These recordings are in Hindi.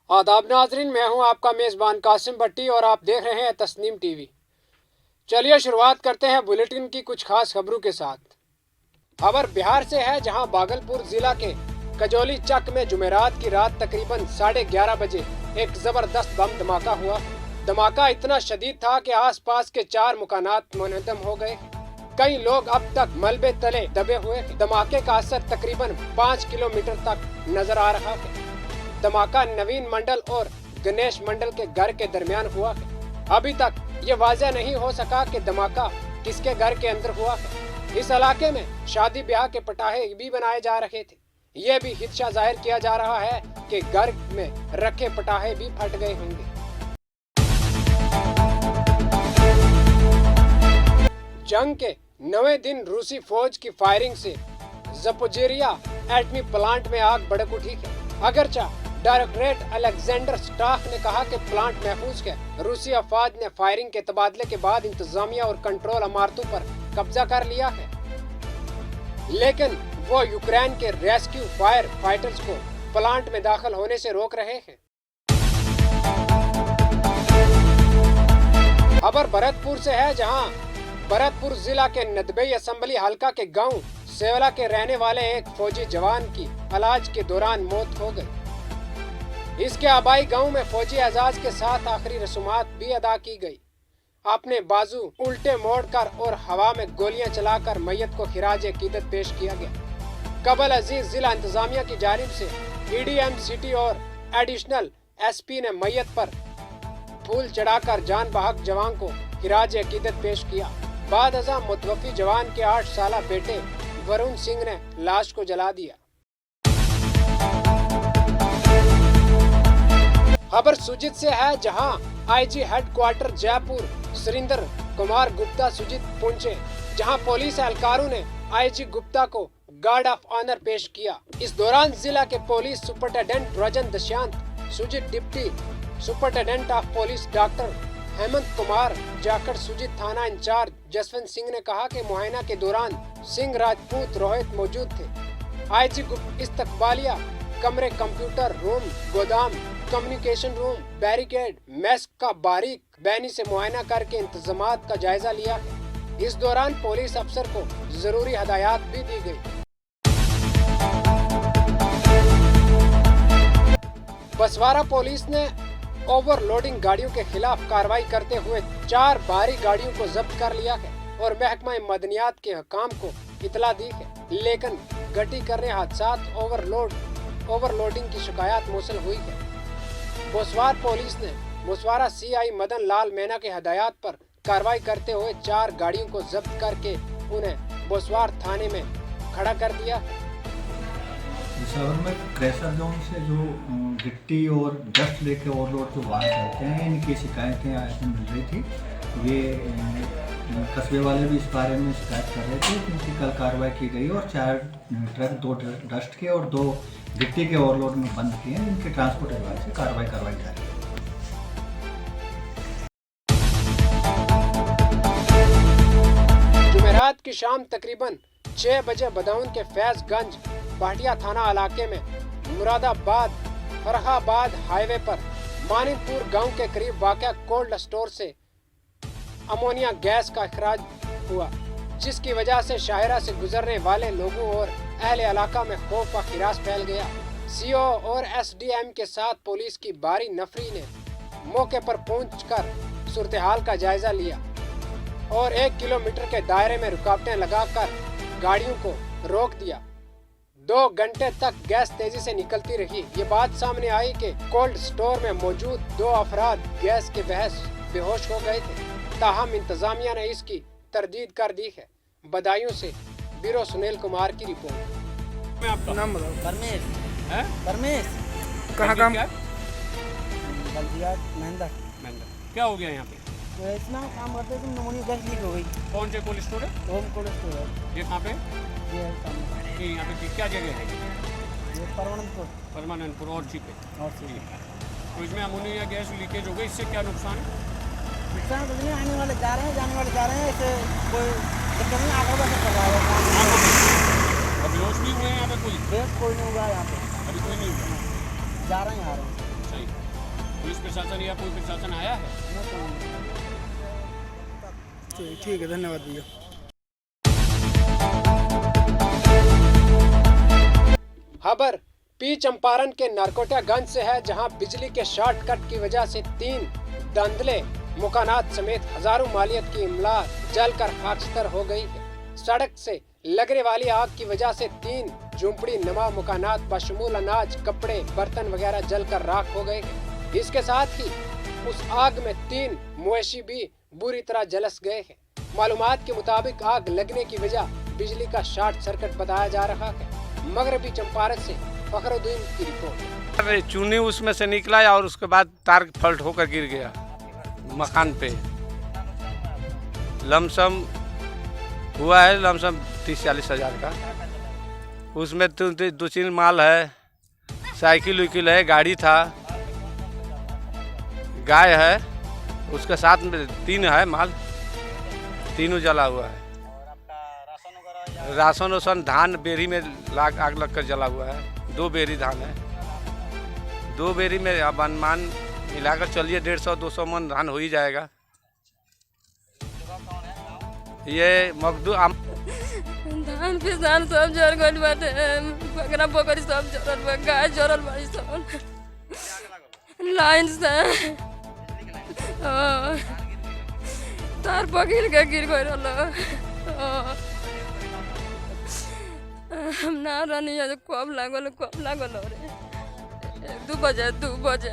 आदाब नाजरीन, मैं हूं आपका मेज़बान कासिम भट्टी और आप देख रहे हैं तस्नीम टीवी। चलिए शुरुआत करते हैं बुलेटिन की कुछ खास खबरों के साथ। खबर बिहार से है, जहां भागलपुर जिला के कजौली चक में जुमेरात की रात तकरीबन 11:30 बजे एक जबरदस्त बम धमाका हुआ। धमाका इतना शदीद था कि आसपास के 4 मकानात मुनहदम हो गए। कई लोग अब तक मलबे तले दबे हुए। धमाके का असर तकरीबन 5 किलोमीटर तक नजर आ रहा है। धमाका नवीन मंडल और गणेश मंडल के घर के दरमियान हुआ है। अभी तक ये वाज़ेह नहीं हो सका कि धमाका किसके घर के अंदर हुआ है। इस इलाके में शादी ब्याह के पटाखे भी बनाए जा रहे थे। ये भी खदशा जाहिर किया जा रहा है कि घर में रखे पटाखे भी फट गए होंगे। जंग के 9वें दिन रूसी फौज की फायरिंग से ज़पोरिजिया एटमी प्लांट में आग भड़क उठी है। अगरचा डायरेक्टरेट अलेक्जेंडर स्टाफ ने कहा कि प्लांट महफूज है। रूसी अफवाज ने फायरिंग के तबादले के बाद इंतजामिया और कंट्रोल इमारतों पर कब्जा कर लिया है, लेकिन वो यूक्रेन के रेस्क्यू फायर फाइटर्स को प्लांट में दाखिल होने से रोक रहे हैं। खबर भरतपुर से है, जहां भरतपुर जिला के नदबई असेंबली हलका के गांव सेवला के रहने वाले एक फौजी जवान की इलाज के दौरान मौत हो गई। इसके आबाई गांव में फौजी एजाज के साथ आखिरी रस्मात भी अदा की गई। अपने बाजू उल्टे मोड़कर और हवा में गोलियां चलाकर मैयत को खिराज अकीदत पेश किया गया। कबल अजीज जिला इंतजामिया की जानिब से EDM सिटी और एडिशनल SP ने मैयत पर फूल चढ़ाकर जान बहक जवान को खिराज अकीदत पेश किया। बाद अज़ा मुतवफ़ी जवान के 8 साला बेटे वरुण सिंह ने लाश को जला दिया। खबर सुजित से है, जहां IG हेडक्वार्टर जयपुर सुरेंद्र कुमार गुप्ता सुजित पहुंचे, जहां पुलिस एहलकारों ने IG गुप्ता को गार्ड ऑफ ऑनर पेश किया। इस दौरान जिला के police superintendent Rajan Dashant, Sujit deputy superintendent of police doctor Hemant Kumar जाकर सुजित थाना इंचार्ज जसवंत सिंह ने कहा कि मुआयना के दौरान सिंह राजपूत रोहित मौजूद थे। IG गुप्ता इस्तकबालिया कमरे, कंप्यूटर रूम, गोदाम, कम्युनिकेशन रूम, बैरिकेड, मेस का बारीक बैनी से मुआयना करके इंतजामात का जायजा लिया। इस दौरान पुलिस अफसर को जरूरी हदायत भी दी गई। बसवारा पुलिस ने ओवरलोडिंग गाड़ियों के खिलाफ कार्रवाई करते हुए 4 भारी गाड़ियों को जब्त कर लिया है और महकमा मदनियात के हुकाम को इतला दी है, लेकिन गटी करने हादसात ओवरलोडिंग की शिकायत मौसूल हुई है। बोसवार पुलिस ने बोसवारा CI मदन लाल मीना के हदायत पर कार्रवाई करते हुए 4 गाड़ियों को जब्त करके उन्हें बोसवार थाने में खड़ा कर दिया। शहर में क्रैशर जोन से जो गिट्टी और डस्ट लेके ओवरलोड जो वाहन चलते हैं, इनकी शिकायतें आज मिल रही थी। ये कस्बे वाले भी इस बारे में शिकायत कर रहे थे। इनकी कल कार्रवाई की गई और 4 ट्रक 2 डस्ट के और 2 गिट्टी के ओवरलोड में बंद किए हैं। इनके ट्रांसपोर्ट विभाग से कार्रवाई करवाई जा रही है। जुमेरात की शाम तकरीबन 6 बजे बदाऊं के फैजगंज भाटिया थाना इलाके में मुरादाबाद फरहाबाद हाईवे पर मानिकपुर गांव के करीब वाक़या कोल्ड स्टोर से अमोनिया गैस का अखराज हुआ, जिसकी वजह से शाहरा से गुजरने वाले लोगों और अहले इलाका में खौफ व खिरास फैल गया। CO और SDM के साथ पुलिस की भारी नफरी ने मौके पर पहुंचकर सूरत हाल का जायजा लिया और 1 किलोमीटर के दायरे में रुकावटें लगाकर गाड़ियों को रोक दिया। 2 घंटे तक गैस तेजी से निकलती रही। ये बात सामने आई कि कोल्ड स्टोर में मौजूद 2 अफराद गैस के बहस बेहोश हो गए थे। ताहम इंतजामिया ने इसकी तरदीद कर दी है। बदायूं से ब्यूरो सुनील कुमार की रिपोर्ट। मैं आपका नाम बताओ। परमेश हैं? परमेश कहाँ काम? बल्दिया महेंद्र। क्या हो गया यहाँ पे? तो इतना काम करते थे, नमूनी गैस लीक हो गई। कौन से कोल्ड स्टोर है? होम कोल्ड स्टोर है ये कहाँ पे? ये है सामने। ये यहाँ पे क्या जगह है? ये परमानंदपुर परमानंदपुर और ची पे। और सी तो इसमें अमोनिया गैस लीकेज हो गई, इससे क्या नुकसान है? नुकसान कुछ नहीं, आने वाले जा रहे हैं, जाने वाले जा रहे हैं, इससे कोई दिक्कत नहीं। आगे बढ़ कर रहा है। अब बेहोश नहीं हुए हैं यहाँ पे कोई? कोई नहीं हुआ यहाँ पे, अभी कोई नहीं हुआ। जा रहे हैं आ रहे हैं। सही। पुलिस प्रशासन या कोई प्रशासन आया है? ठीक है, धन्यवाद भैया। खबर पी चंपारण के नारकोटियागंज से है, जहां बिजली के शॉर्टकट की वजह से 3 धंधले मकानात समेत हजारों मालियत की इमलाक जलकर खाकस्तर हो गई है। सड़क से लगने वाली आग की वजह से 3 झुंपड़ी नमा मकानात बशमूल अनाज, कपड़े, बर्तन वगैरह जलकर राख हो गए हैं। इसके साथ ही उस आग में 3 मवेशी भी बुरी तरह झुलस गए हैं। मालूमात के मुताबिक आग लगने की वजह बिजली का शॉर्ट सर्किट बताया जा रहा है। मगरबी चंपारण से फखरुद्दीन की रिपोर्ट। अरे चूनी उसमें से निकला और उसके बाद तार फल्ट होकर गिर गया मकान पे। लमसम हुआ है, लमसम 30-40 हज़ार का। उसमें 2-3 माल है, साइकिल उइकिल है, गाड़ी था, गाय है, उसके साथ में 3 है माल, तीनों जला हुआ है। राशन वासन धान बेरी में आग लग कर जला हुआ है। 2 बेरी धान है, 2 बेरी में अब अनुमान मिलाकर चलिए 150-200 मन धान हो ही जाएगा। ये मकदू धान पिसान सब जर गइल बाटे, बकरा बकरी सब जरल बा, गाय जरल बाड़ी सब लाइन से। तार पकील के गिर गइल रहल। हम ना रहनी है, कब लागल रे 2 बजे।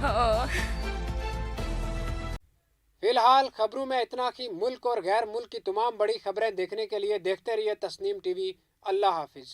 हाँ। फिलहाल खबरों में इतना ही। मुल्क और गैर मुल्क की तमाम बड़ी खबरें देखने के लिए देखते रहिए तस्नीम टीवी। अल्लाह हाफिज।